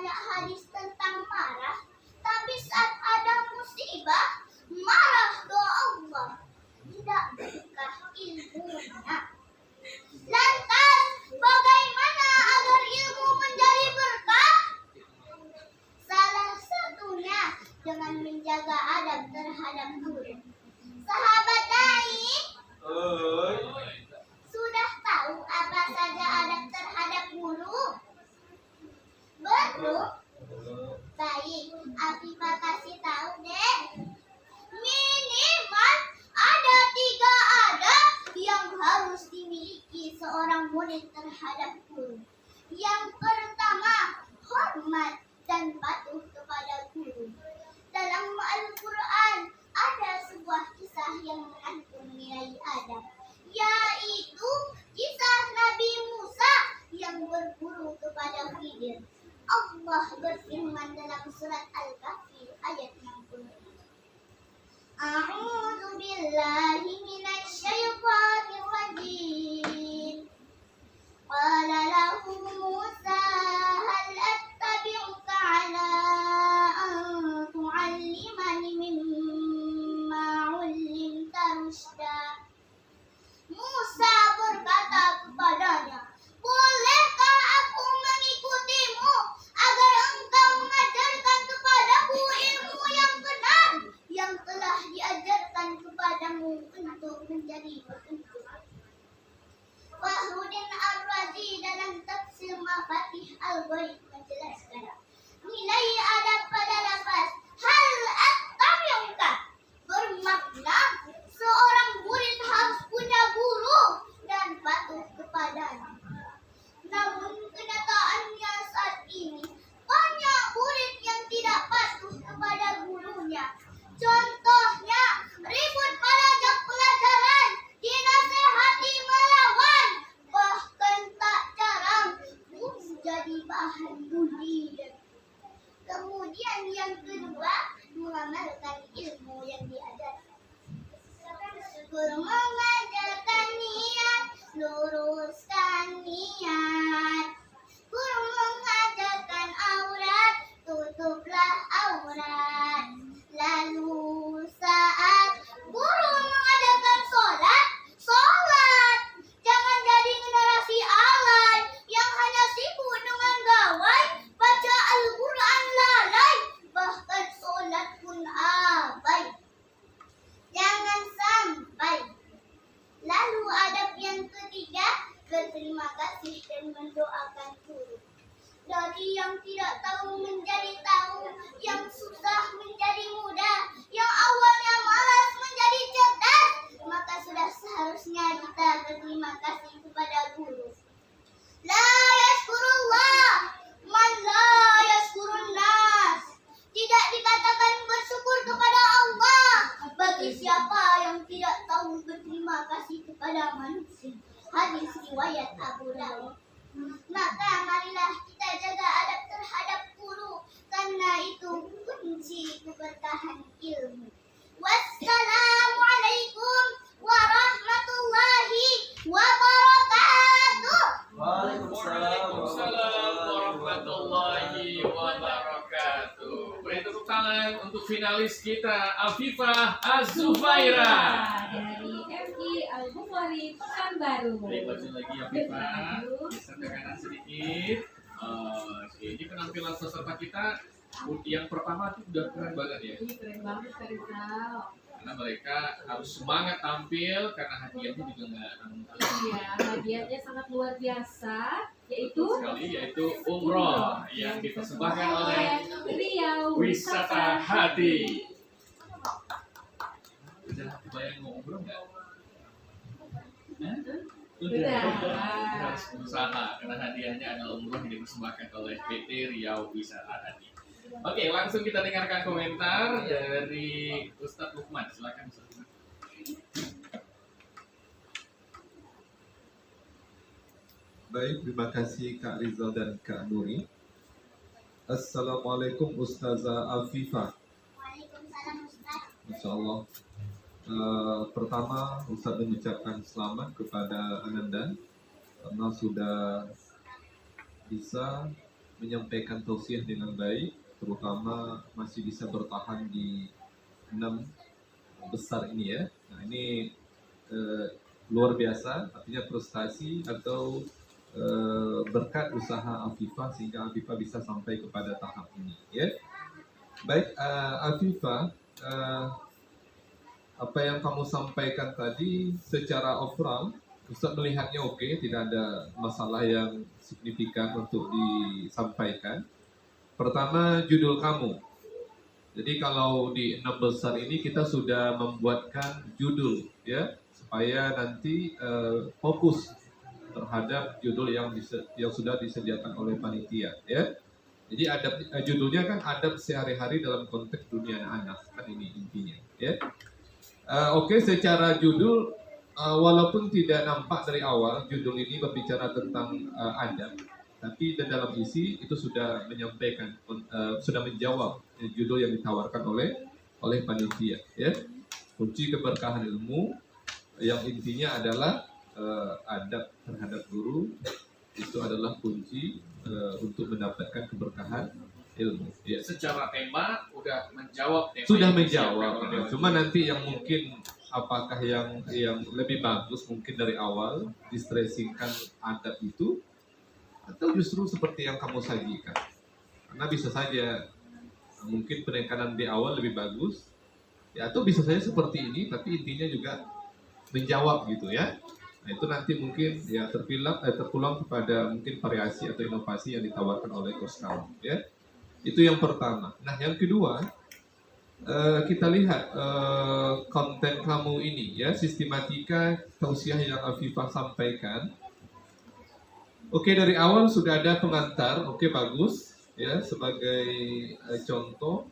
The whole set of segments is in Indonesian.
banyak hadis tentang marah, tapi saat ada musibah, marah ke Allah. Tidak berkah ilmunya. Lantas, bagaimana agar ilmu menjadi berkah? Salah satunya dengan menjaga adab terhadap guru. Sahabat Naik, sudah tahu apa saja adab terhadap guru? Belum? Baik, Afifah kasih tahu deh. Minimal ada 3 adab yang harus dimiliki seorang murid terhadap guru. Yang pertama, hormat dan patuh kepada guru. Dalam Al-Quran ada sebuah kisah yang mengandung nilai adab, yaitu kisah Nabi Musa yang berguru kepada Khidir. Allah berfirman dalam surat Al-Kahfi ayat 60. A'udzu billahi minasy syaithanir rajim. Qala lahu Musa hal attabi'uka 'ala an tu'allimani mimma 'ullimta rusyda. Musa berkata kepadanya, bolehkah aku mengikutimu agar engkau mengajarkan kepadaku ilmu yang benar yang telah diajarkan kepadamu untuk menjadi petunjuk. Fahrudin Ar-Razi dalam tafsir Mafatih Al-Ghaib menjelaskan nilai adab pada lafaz hal attabi'uka bermakna seorang murid harus punya guru dan patuh kepadanya. Namun kenyataannya saat ini banyak murid yang tidak patuh kepada gurunya. Contohnya ribut pada jam pelajaran, dinasehati melawan, bahkan tak jarang jadi bahan bulian. Kemudian yang kedua, mengamalkan ilmu yang diajarkan. Guru mengajarkan niat, luruskan niat. Guru mengajarkan aurat, tutuplah aurat. Lalu saat guru mengajarkan sholat, sholat. Jangan jadi generasi alay yang hanya sibuk dengan gawai, baca Al-Quran lalai, bahkan sholat pun abai. Jangan sampai. Lalu adab yang ketiga, berterima kasih dan mendoakan guru. Dari yang tidak tahu menjadi tahu, yang susah menjadi mudah, yang awalnya malas menjadi cerdas, maka sudah seharusnya kita berterima kasih kepada guru. La yashkurullah man la yashkurun nas. Tidak dikatakan bersyukur kepada Allah bagi siapa yang tidak tahu berterima kasih kepada manusia. Hadis riwayat Abu Dawud. Maka marilah kita jaga adab terhadap guru, karena itu kunci keberkahan ilmu. Wassalamualaikum warahmatullahi wabarakatuh. Waalaikumsalam warahmatullahi wabarakatuh. Beri tepuk tangan untuk finalis kita, Afifah Az-Zufaira dari MI Al-Bukhari Pekanbaru. Baik, baju lagi Afifah. Bisa ke kanan sedikit. Ini penampilan peserta kita yang pertama itu udah keren banget ya. Ini keren banget Kak Rizal. Karena mereka harus semangat tampil karena hadiahnya juga nggak nanggung. Iya, hadiahnya sangat luar biasa, yaitu umroh yang dipersembahkan oleh Riau Wisata Hati. Udah kebayang mau umroh nggak? Udah. Harus berusaha karena hadiahnya adalah umroh yang dipersembahkan oleh PT Riau Wisata Hati. Oke, langsung kita dengarkan komentar dari Ustadz Lukman. Silakan Ustadz Lukman. Baik, terima kasih Kak Rizal dan Kak Nuri. Assalamualaikum Ustazah Afifah. Waalaikumsalam Ustaz. Masya Allah. Pertama, Ustaz mengucapkan selamat kepada Ananda karena sudah bisa menyampaikan tausiah dengan baik, terutama masih bisa bertahan di 6 besar ini ya. Nah ini luar biasa, artinya prestasi atau berkat usaha Afifah sehingga Afifah bisa sampai kepada tahap ini ya. Baik Afifah, apa yang kamu sampaikan tadi secara overall Ustaz melihatnya oke, tidak ada masalah yang signifikan untuk disampaikan. Pertama, judul kamu. Jadi kalau di 6 besar ini kita sudah membuatkan judul ya, supaya nanti fokus terhadap judul yang sudah disediakan oleh panitia ya. Jadi judulnya kan adab sehari-hari dalam konteks dunia anak, kan ini intinya ya. Oke, secara judul walaupun tidak nampak dari awal judul ini berbicara tentang adab, tapi di dalam isi itu sudah menyampaikan, sudah menjawab judul yang ditawarkan oleh panitia ya. Kunci keberkahan ilmu yang intinya adalah adab terhadap guru itu adalah kunci untuk mendapatkan keberkahan ilmu. Ya. Secara tema udah menjawab tema. Sudah yang menjawab. disiapkan oleh Cuma nanti yang mungkin apakah yang lebih bagus mungkin dari awal distressingkan adab itu atau justru seperti yang kamu sajikan. Karena bisa saja mungkin penekanan di awal lebih bagus ya, atau bisa saja seperti ini tapi intinya juga menjawab gitu ya. Nah itu nanti mungkin ya terpulang kepada mungkin variasi atau inovasi yang ditawarkan oleh coach kamu ya. Itu yang pertama. Nah yang kedua, kita lihat konten kamu ini ya, sistematika tausiah yang Afifah sampaikan. Oke, dari awal sudah ada pengantar, oke bagus ya, sebagai contoh,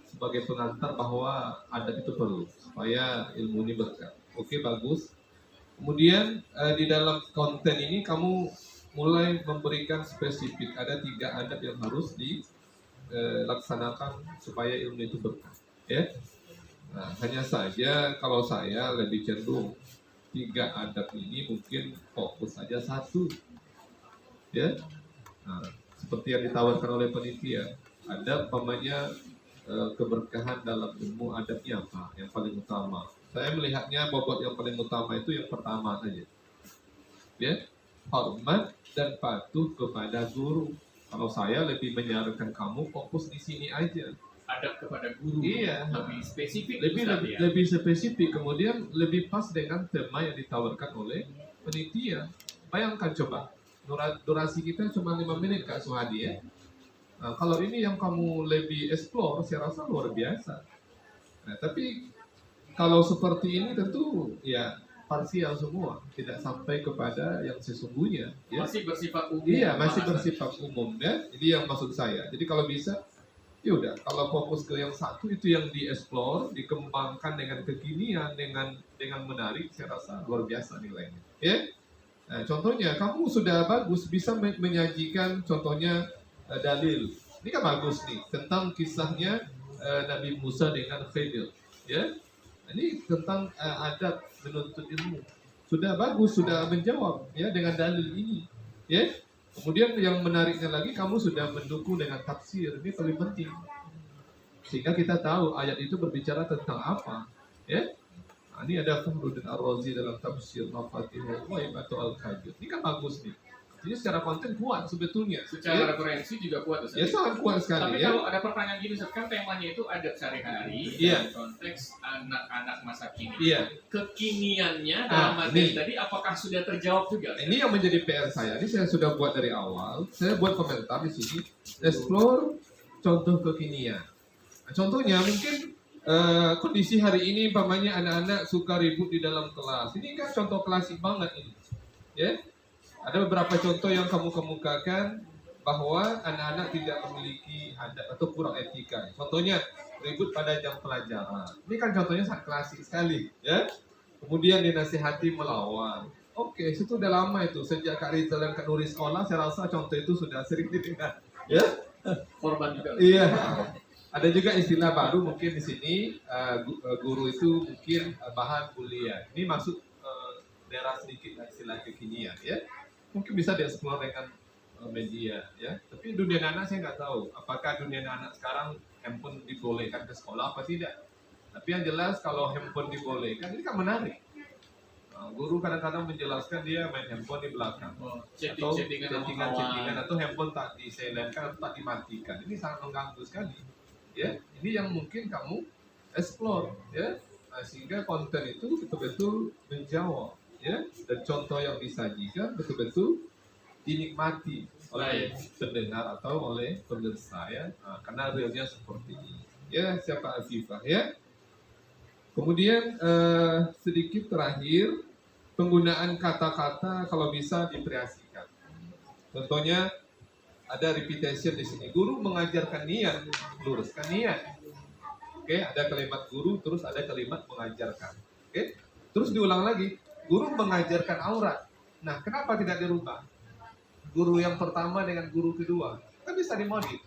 sebagai pengantar bahwa adab itu perlu supaya ilmu ini berkah. Oke bagus. Kemudian di dalam konten ini kamu mulai memberikan spesifik, ada 3 adab yang harus dilaksanakan supaya ilmu itu berkah ya. Nah, hanya saja kalau saya lebih cenderung 3 adab ini mungkin fokus saja 1 ya. Nah, seperti yang ditawarkan oleh panitia, adab pamannya keberkahan dalam ilmu, adabnya apa yang paling utama. Saya melihatnya bobot yang paling utama itu yang pertama saja ya, hormat dan patuh kepada guru. Kalau saya lebih menyarankan kamu fokus di sini aja. Adab kepada guru. Iya. Lebih spesifik. Lebih spesifik, kemudian lebih pas dengan tema yang ditawarkan oleh penitia. Bayangkan coba, durasi kita cuma 5 menit Kak Suhadi ya. Nah, kalau ini yang kamu lebih explore, saya rasa luar biasa. Nah, tapi kalau seperti ini tentu ya parsial semua, tidak sampai kepada yang sesungguhnya. Ya. Masih bersifat umum. Iya, masih bersifat umum ya. Jadi yang maksud saya. Jadi kalau bisa, ya udah. Kalau fokus ke yang satu itu yang dieksplor, dikembangkan dengan kekinian, dengan menarik, saya rasa luar biasa nilainya. Ya. Nah, contohnya kamu sudah bagus bisa menyajikan contohnya dalil. Ini kan bagus nih tentang kisahnya Nabi Musa dengan Khidir. Ya. Ini tentang adab menuntut ilmu. Sudah bagus, sudah menjawab ya dengan dalil ini. Ya. Kemudian yang menariknya lagi kamu sudah mendukung dengan tafsir. Ini paling penting. Sehingga kita tahu ayat itu berbicara tentang apa. Ya. Nah, ini ada Fakhruddin Ar-Razi dalam tafsir Mafatihul Ghaib atau Al-Kajir. Ini kan bagus nih. Jadi secara konten kuat sebetulnya. Secara ya. referensi juga kuat Ustaz. Ya sangat kuat sekali. Tapi ya. kalau ada pertanyaan gini Ustaz, kan temanya itu adab sehari-hari Iya. dalam konteks anak-anak masa kini. Iya. Kekiniannya dalam materi tadi apakah sudah terjawab juga? Ini yang menjadi PR saya. Ini saya sudah buat dari awal. Saya buat komentar di sini. Explore contoh kekinian. Nah, contohnya mungkin kondisi hari ini, umpamanya anak-anak suka ribut di dalam kelas. Ini kan contoh klasik banget ini. Ya. Ada beberapa contoh yang kamu kemukakan bahwa anak-anak tidak memiliki adab atau kurang etika. Contohnya ribut pada jam pelajaran. Ini kan contohnya sangat klasik sekali, ya. Kemudian dinasihati melawan. Oke, itu udah lama itu. Sejak Kak Rizal dan Kak Nuri sekolah, saya rasa contoh itu sudah sering didengar, ya. Korban juga. Iya. Ada juga istilah baru mungkin di sini guru itu mungkin bahan bulian. Ini masuk daerah sedikit istilah kekinian, ya. Mungkin bisa dieksplor dengan media ya. Tapi dunia anak saya nggak tahu apakah dunia anak sekarang handphone dibolehkan ke sekolah apa tidak. Tapi yang jelas kalau handphone dibolehkan ini kan menarik. Guru kadang-kadang menjelaskan dia main handphone di belakang Oh, atau chatting-chattingan sama chattingan kawan. atau handphone tak disilentkan atau tak dimatikan. Ini sangat mengganggu sekali. Ya, ini yang mungkin kamu explore ya. Sehingga konten itu betul-betul menjawab ya, dan contoh yang disajikan betul-betul dinikmati oleh pendengar atau oleh pemirsa ya. Karena realnya seperti ini ya. Siapa Afifah ya. Kemudian sedikit terakhir, penggunaan kata-kata kalau bisa divariasikan. Contohnya ada repetition di sini. Guru mengajarkan niat, luruskan niat. Oke, ada kalimat guru, terus ada kalimat mengajarkan. Oke, terus diulang lagi. Guru mengajarkan aurat. Nah, kenapa tidak dirubah? Guru yang pertama dengan guru kedua kan bisa dimodif.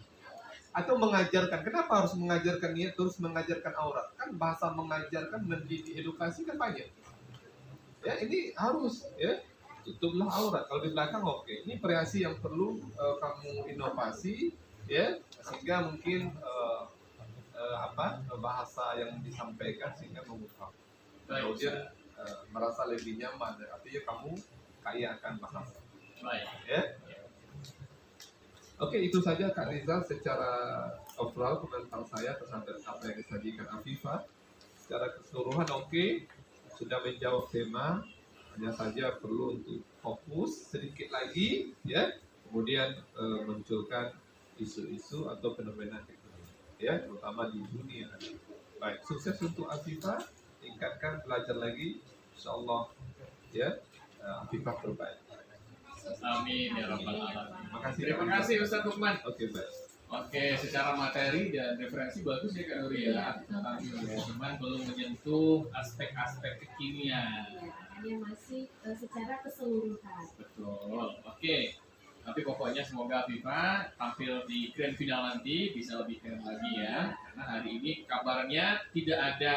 Atau mengajarkan. Kenapa harus mengajarkan niat terus mengajarkan aurat? Kan bahasa mengajarkan, mendidik, edukasi kan banyak. Ya, ini harus ya. Tutuplah aurat. Kalau di belakang oke. Ini variasi yang perlu kamu inovasi ya, sehingga mungkin bahasa yang disampaikan sehingga mengungkap. Kemudian merasa lebih nyaman. Artinya kamu kaya akan bahasa. Baik. Ya. Oke, itu saja Kak Rizal secara overall komentar saya terhadap apa yang disajikan Afifah. Secara keseluruhan oke, sudah menjawab tema, hanya saja perlu untuk fokus sedikit lagi ya. Kemudian munculkan isu-isu atau fenomena teknologi ya, terutama di dunia. Baik, sukses untuk Afifah, tingkatkan belajar lagi, insyaallah ya. Afifah terbaik. Amin ya rabbal alamin. Terima kasih. Terima kasih Ustaz Lukman. Oke, baik. Oke, secara materi dan referensi bagus ya Kak Nuri ya. Cuman belum menyentuh aspek-aspek kekinian. Ya, hanya masih secara keseluruhan. Betul. Oke. Tapi pokoknya semoga Afifah tampil di grand final nanti bisa lebih keren lagi ya. Karena hari ini kabarnya tidak ada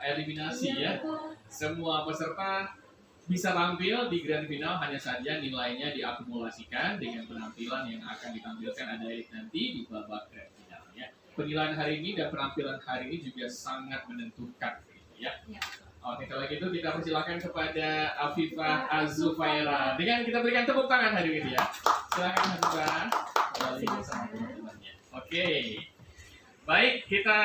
eliminasi ya. Semua peserta bisa tampil di grand final, hanya saja nilainya diakumulasikan dengan penampilan yang akan ditampilkan ada nanti di babak grand final ya. Penilaian hari ini dan penampilan hari ini juga sangat menentukan gitu ya. Ya. Oke, kalau gitu kita persilakan kepada Afifah Azufaira dengan kita berikan tepuk tangan hari ini ya. Silakan Afifah kembali bersama teman-temannya. Oke. Baik, kita